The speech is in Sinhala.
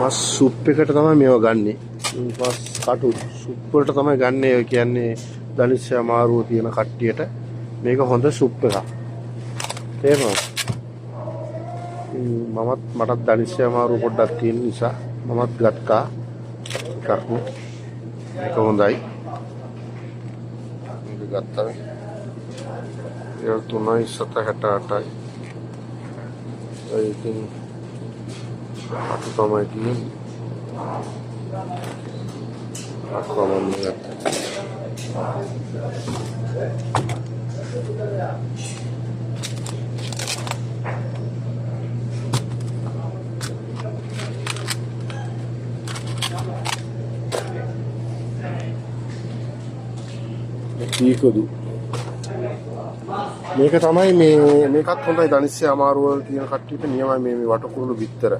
මස් සුප් එකට තමයි මේව ගන්නෙ. මස් කටු සුප් වලට තමයි ගන්නෙ. ඔය කියන්නේ ධනිෂ්‍ය අමාරුව තියෙන කට්ටියට මේක හොඳ සුප් එකක්. තේරෙනවද? මටත් ධනිෂ්‍ය අමාරුව පොඩ්ඩක් තියෙන නිසා මමත් ගත්තා එකක්. මේක හොඳයි. මේක ගත්තා. ඒක 3.68යි. ඉතින් අතු තමයි තියෙන්නේ. අකමන්න ගත්තා. කීකදු මේක තමයි මේකත් හොඳයි ධනිෂ්‍ය අමාරුව වල තියෙන කට්ටියට නියමයි මේ වටකුරුළු බිත්තර.